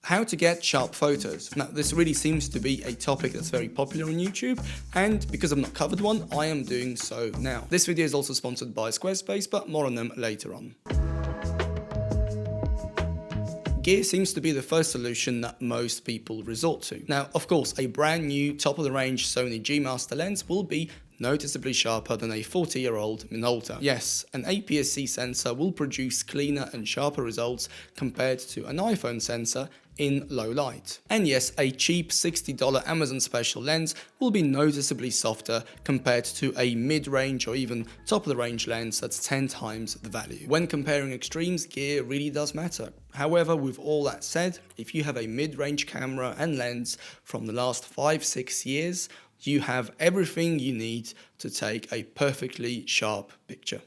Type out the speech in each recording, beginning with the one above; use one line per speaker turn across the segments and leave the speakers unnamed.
How to get sharp photos. Now, this really seems to be a topic that's very popular on YouTube, and because I've not covered one, I am doing so now. This video is also sponsored by Squarespace, but more on them later on. Gear seems to be the first solution that most people resort to. Now, of course, a brand new top-of-the-range Sony G Master lens will be noticeably sharper than a 40-year-old Minolta. Yes, an APS-C sensor will produce cleaner and sharper results compared to an iPhone sensor in low light. And yes, a cheap $60 Amazon special lens will be noticeably softer compared to a mid-range or even top-of-the-range lens that's 10 times the value. When comparing extremes, gear really does matter. However, with all that said, if you have a mid-range camera and lens from the last 5-6 years, you have everything you need to take a perfectly sharp picture.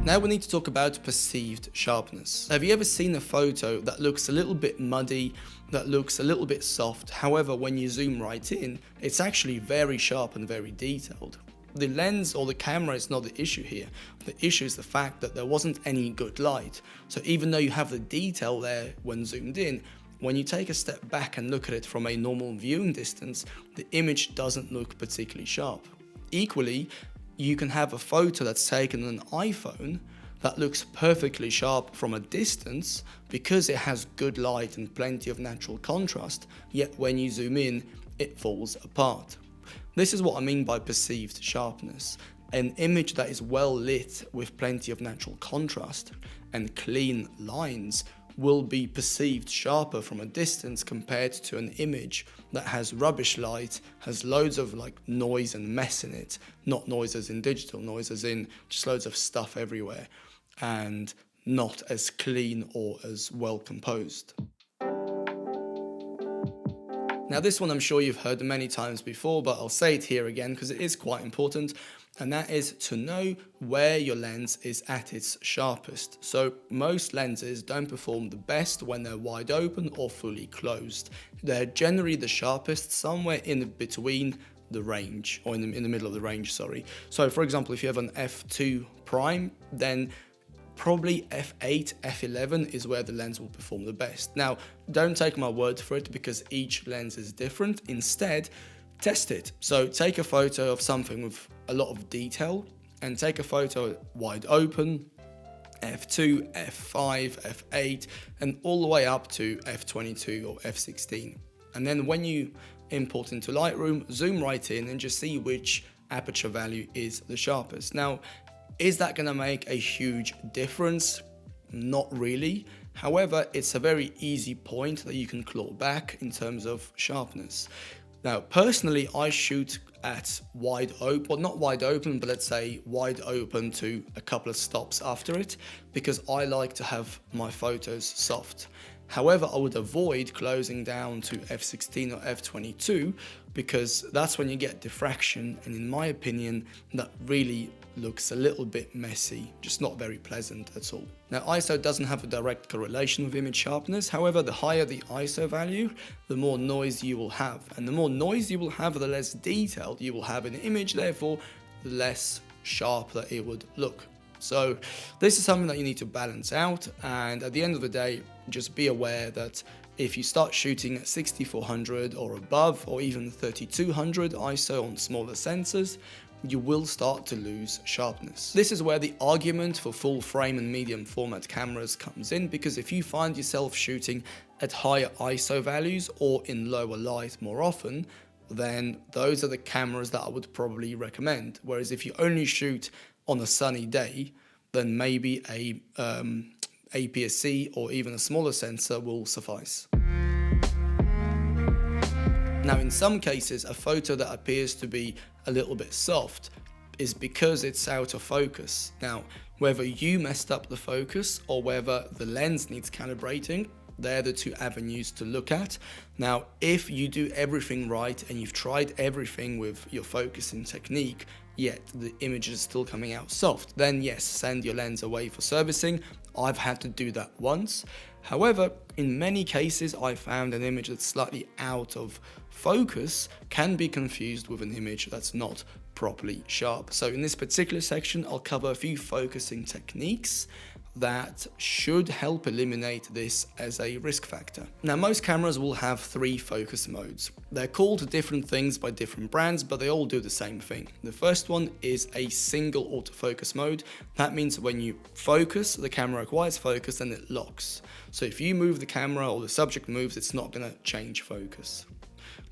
Now we need to talk about perceived sharpness. Have you ever seen a photo that looks a little bit muddy, that looks a little bit soft? However, when you zoom right in, it's actually very sharp and very detailed. The lens or the camera is not the issue here. The issue is the fact that there wasn't any good light. So even though you have the detail there when zoomed in, when you take a step back and look at it from a normal viewing distance, the image doesn't look particularly sharp. Equally, you can have a photo that's taken on an iPhone that looks perfectly sharp from a distance because it has good light and plenty of natural contrast, yet when you zoom in, it falls apart. This is what I mean by perceived sharpness. An image that is well lit with plenty of natural contrast and clean lines will be perceived sharper from a distance compared to an image that has rubbish light, has loads of noise and mess in it, not noise as in digital, noise as in just loads of stuff everywhere, and not as clean or as well composed. Now this one I'm sure you've heard many times before, but I'll say it here again because it is quite important, and that is to know where your lens is at its sharpest. So most lenses don't perform the best when they're wide open or fully closed. They're generally the sharpest somewhere in between the range, or in the middle of the range, sorry. So for example, if you have an f2 prime, then probably f8, f11 is where the lens will perform the best. Now, don't take my word for it because each lens is different. Instead, test it. So take a photo of something with a lot of detail and take a photo wide open, f2, f5, f8, and all the way up to f22 or f16. And then when you import into Lightroom, zoom right in and just see which aperture value is the sharpest. Now, is that going to make a huge difference? Not really. However, it's a very easy point that you can claw back in terms of sharpness. Now, personally, I shoot at wide open, well, not wide open, but let's say wide open to a couple of stops after it, because I like to have my photos soft. However, I would avoid closing down to f16 or f22 because that's when you get diffraction, and in my opinion, that really looks a little bit messy, just not very pleasant at all. Now, ISO doesn't have a direct correlation with image sharpness. However, the higher the ISO value, the more noise you will have, and the more noise you will have, the less detailed you will have in the image, therefore the less sharp that it would look. So this is something that you need to balance out, and at the end of the day, just be aware that if you start shooting at 6400 or above, or even 3200 ISO on smaller sensors, you will start to lose sharpness. This is where the argument for full frame and medium format cameras comes in, because if you find yourself shooting at higher ISO values or in lower light more often, then those are the cameras that I would probably recommend. Whereas if you only shoot on a sunny day, then maybe a APS-C or even a smaller sensor will suffice. Now, in some cases, a photo that appears to be a little bit soft is because it's out of focus. Now, whether you messed up the focus or whether the lens needs calibrating, they're the two avenues to look at. Now, if you do everything right and you've tried everything with your focusing technique, yet the image is still coming out soft, then yes, send your lens away for servicing. I've had to do that once. However, in many cases, I found an image that's slightly out of focus can be confused with an image that's not properly sharp. So in this particular section, I'll cover a few focusing techniques. that should help eliminate this as a risk factor. Now, most cameras will have 3 focus modes. They're called different things by different brands, but they all do the same thing. The first one is a single autofocus mode. That means when you focus, the camera acquires focus and it locks. So if you move the camera or the subject moves, it's not going to change focus.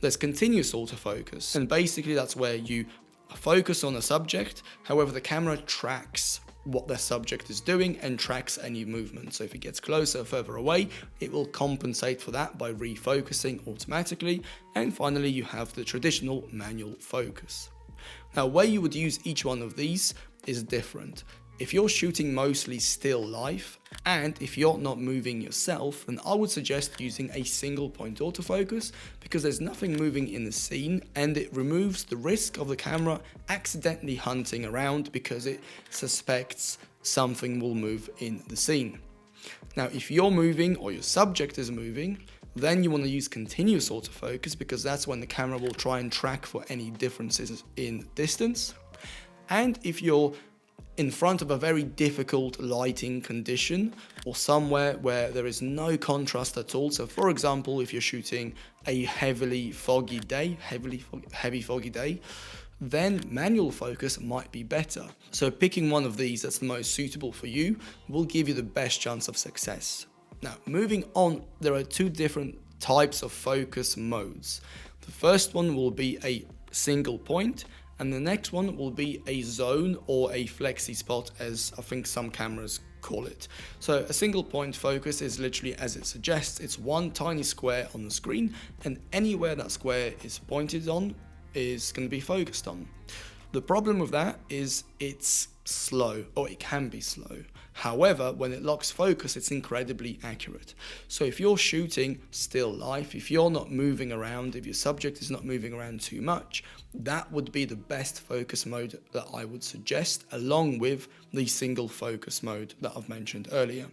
There's continuous autofocus, and basically that's where you focus on a subject, however the camera tracks what the subject is doing and tracks any movement. So if it gets closer or further away, it will compensate for that by refocusing automatically. And finally, you have the traditional manual focus. Now, where you would use each one of these is different. If you're shooting mostly still life, and if you're not moving yourself, then I would suggest using a single point autofocus, because there's nothing moving in the scene and it removes the risk of the camera accidentally hunting around because it suspects something will move in the scene. Now, if you're moving or your subject is moving, then you want to use continuous autofocus, because that's when the camera will try and track for any differences in distance. And if you're in front of a very difficult lighting condition or somewhere where there is no contrast at all, so for example, if you're shooting a heavy foggy day, then manual focus might be better. So picking one of these that's the most suitable for you will give you the best chance of success. Now, moving on, there are 2 different types of focus modes. The first one will be a single point, and the next one will be a zone or a flexi spot, as I think some cameras call it. So a single point focus is literally as it suggests. It's one tiny square on the screen, and anywhere that square is pointed on is going to be focused on. The problem with that is it's slow, or it can be slow. However, when it locks focus, it's incredibly accurate. So if you're shooting still life, if you're not moving around, if your subject is not moving around too much, that would be the best focus mode that I would suggest, along with the single focus mode that I've mentioned earlier.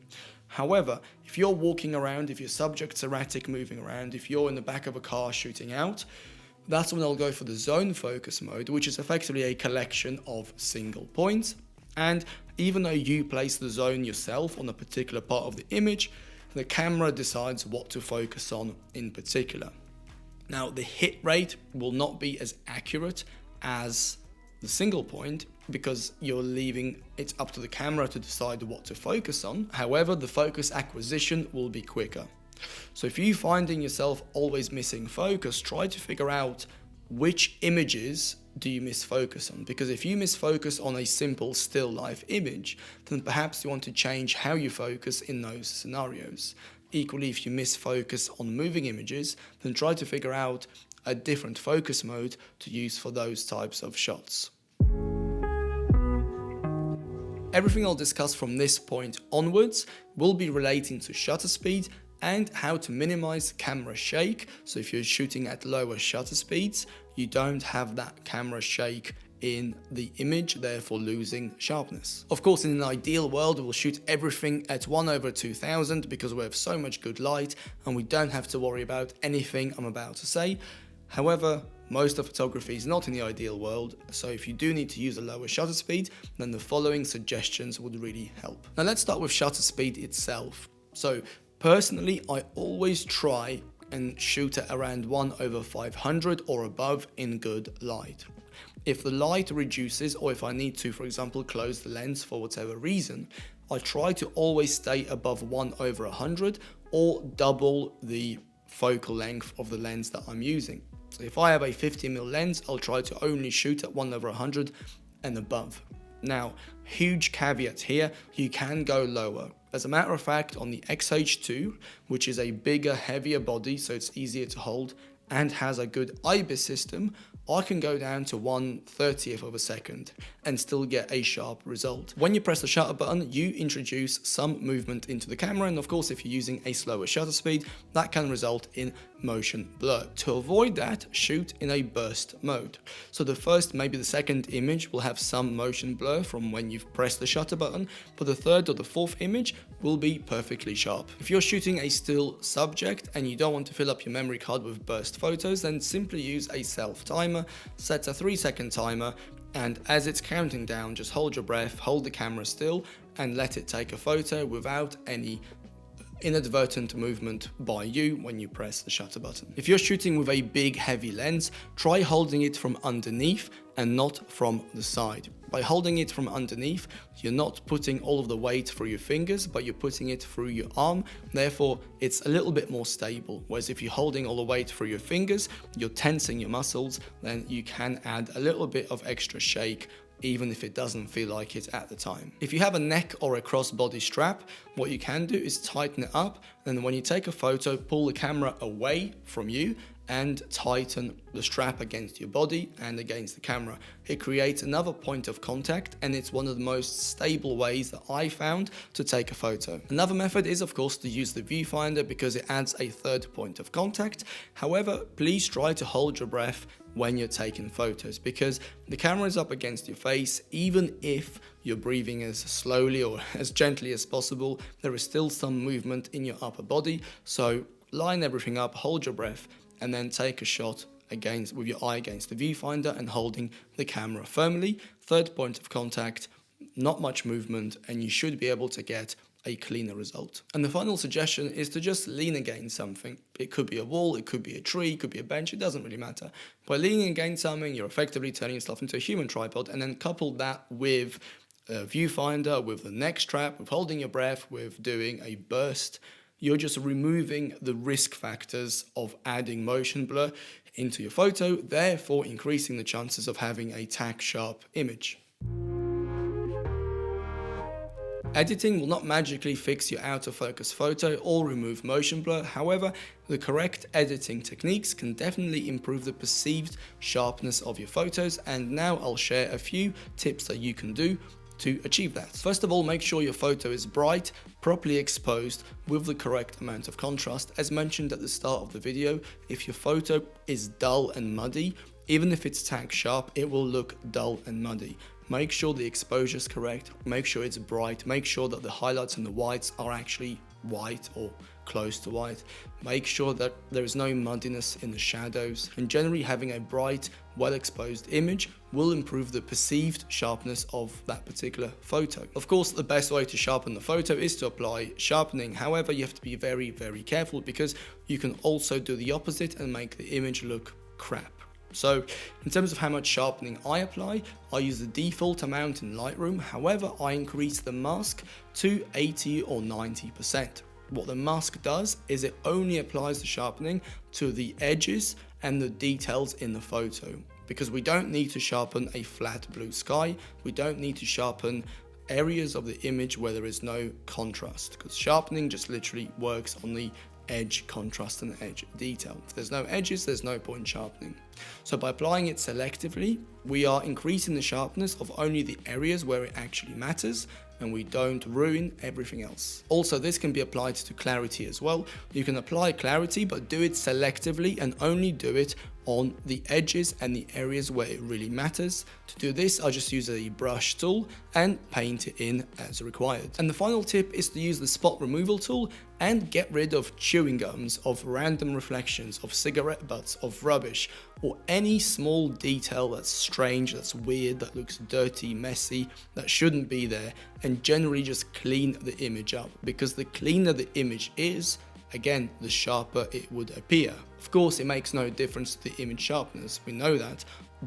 However, if you're walking around, if your subject's erratic moving around, if you're in the back of a car shooting out, that's when I'll go for the zone focus mode, which is effectively a collection of single points. And even though you place the zone yourself on a particular part of the image, the camera decides what to focus on in particular. Now, the hit rate will not be as accurate as the single point, because you're leaving it up to the camera to decide what to focus on. However, the focus acquisition will be quicker. So if you're finding yourself always missing focus, try to figure out which images do you miss focus on, because if you miss focus on a simple still life image, then perhaps you want to change how you focus in those scenarios. Equally, if you miss focus on moving images, then try to figure out a different focus mode to use for those types of shots. Everything I'll discuss from this point onwards will be relating to shutter speed and how to minimize camera shake. So if you're shooting at lower shutter speeds, you don't have that camera shake in the image, therefore losing sharpness. Of course, in an ideal world, we'll shoot everything at 1/2000 because we have so much good light and we don't have to worry about anything I'm about to say. However, most of photography is not in the ideal world, so if you do need to use a lower shutter speed, then the following suggestions would really help. Now let's start with shutter speed itself. So personally, I always try and shoot at around 1/500 or above in good light. If the light reduces, or if I need to, for example, close the lens for whatever reason, I try to always stay above 1/100 or double the focal length of the lens that I'm using. So if I have a 50mm lens, I'll try to only shoot at 1/100 and above. Now, huge caveat here, you can go lower. As a matter of fact, on the XH2, which is a bigger, heavier body, so it's easier to hold, and has a good IBIS system, I can go down to 1/30th of a second and still get a sharp result. When you press the shutter button, you introduce some movement into the camera, and of course, if you're using a slower shutter speed, that can result in motion blur. To avoid that, shoot in a burst mode. So the first, maybe the second image will have some motion blur from when you've pressed the shutter button, but the third or the fourth image will be perfectly sharp. If you're shooting a still subject and you don't want to fill up your memory card with burst photos, then simply use a self timer, set a 3-second timer, and as it's counting down, just hold your breath, hold the camera still, and let it take a photo without any inadvertent movement by you when you press the shutter button. If you're shooting with a big heavy lens, try holding it from underneath and not from the side. By holding it from underneath, you're not putting all of the weight through your fingers, but you're putting it through your arm. Therefore, it's a little bit more stable. Whereas if you're holding all the weight through your fingers, you're tensing your muscles, then you can add a little bit of extra shake, even if it doesn't feel like it at the time. If you have a neck or a crossbody strap, what you can do is tighten it up, and then when you take a photo, pull the camera away from you and tighten the strap against your body and against the camera. It creates another point of contact, and it's one of the most stable ways that I found to take a photo. Another method is, of course, to use the viewfinder because it adds a third point of contact. However, please try to hold your breath when you're taking photos, because the camera is up against your face. Even if you're breathing as slowly or as gently as possible, there is still some movement in your upper body. So line everything up, hold your breath, and then take a shot with your eye against the viewfinder and holding the camera firmly. Third point of contact, not much movement, and you should be able to get a cleaner result. And the final suggestion is to just lean against something. It could be a wall, it could be a tree, it could be a bench, it doesn't really matter. By leaning against something, you're effectively turning yourself into a human tripod, and then couple that with a viewfinder, with the neck strap, with holding your breath, with doing a burst. You're just removing the risk factors of adding motion blur into your photo, therefore increasing the chances of having a tack sharp image. Editing will not magically fix your out of focus photo or remove motion blur. However, the correct editing techniques can definitely improve the perceived sharpness of your photos, and now I'll share a few tips that you can do to achieve that. First of all, make sure your photo is bright, properly exposed with the correct amount of contrast. As mentioned at the start of the video, if your photo is dull and muddy, even if it's tack sharp, it will look dull and muddy. Make sure the exposure is correct, make sure it's bright, make sure that the highlights and the whites are actually white or close to white. Make sure that there is no muddiness in the shadows, and generally having a bright, well exposed image will improve the perceived sharpness of that particular photo. Of course, the best way to sharpen the photo is to apply sharpening. However, you have to be very, very careful, because you can also do the opposite and make the image look crap. So in terms of how much sharpening I apply, I use the default amount in Lightroom. However, I increase the mask to 80 or 90%. What the mask does is it only applies the sharpening to the edges and the details in the photo, because we don't need to sharpen a flat blue sky. We don't need to sharpen areas of the image where there is no contrast, because sharpening just literally works on the edge contrast and edge detail. If there's no edges, there's no point in sharpening. So by applying it selectively, we are increasing the sharpness of only the areas where it actually matters, and we don't ruin everything else. Also, this can be applied to clarity as well. You can apply clarity, but do it selectively and only do it on the edges and the areas where it really matters. To do this, I just use a brush tool and paint it in as required. And the final tip is to use the spot removal tool and get rid of chewing gums, of random reflections, of cigarette butts, of rubbish, or any small detail that's strange, that's weird, that looks dirty, messy, that shouldn't be there, and generally just clean the image up, because the cleaner the image is, again, the sharper it would appear. Of course, it makes no difference to the image sharpness, we know that,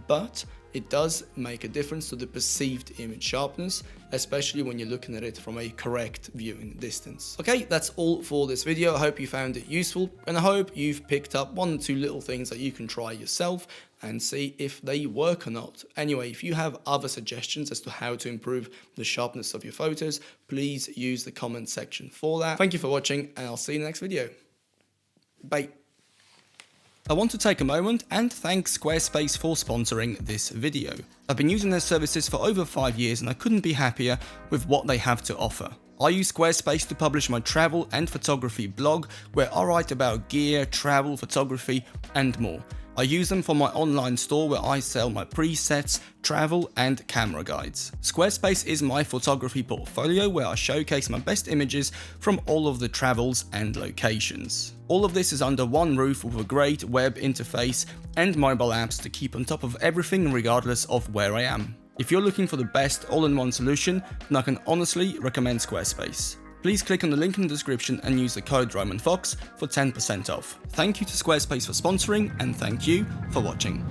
but it does make a difference to the perceived image sharpness, especially when you're looking at it from a correct viewing distance. Okay, that's all for this video. I hope you found it useful, and I hope you've picked up one or two little things that you can try yourself and see if they work or not. Anyway, if you have other suggestions as to how to improve the sharpness of your photos, please use the comment section for that. Thank you for watching, and I'll see you in the next video. Bye. I want to take a moment and thank Squarespace for sponsoring this video. I've been using their services for over 5 years, and I couldn't be happier with what they have to offer. I use Squarespace to publish my travel and photography blog, where I write about gear, travel, photography, and more. I use them for my online store, where I sell my presets, travel, and camera guides. Squarespace is my photography portfolio, where I showcase my best images from all of the travels and locations. All of this is under one roof with a great web interface and mobile apps to keep on top of everything regardless of where I am. If you're looking for the best all-in-one solution, then I can honestly recommend Squarespace. Please click on the link in the description and use the code RomanFox for 10% off. Thank you to Squarespace for sponsoring, and thank you for watching.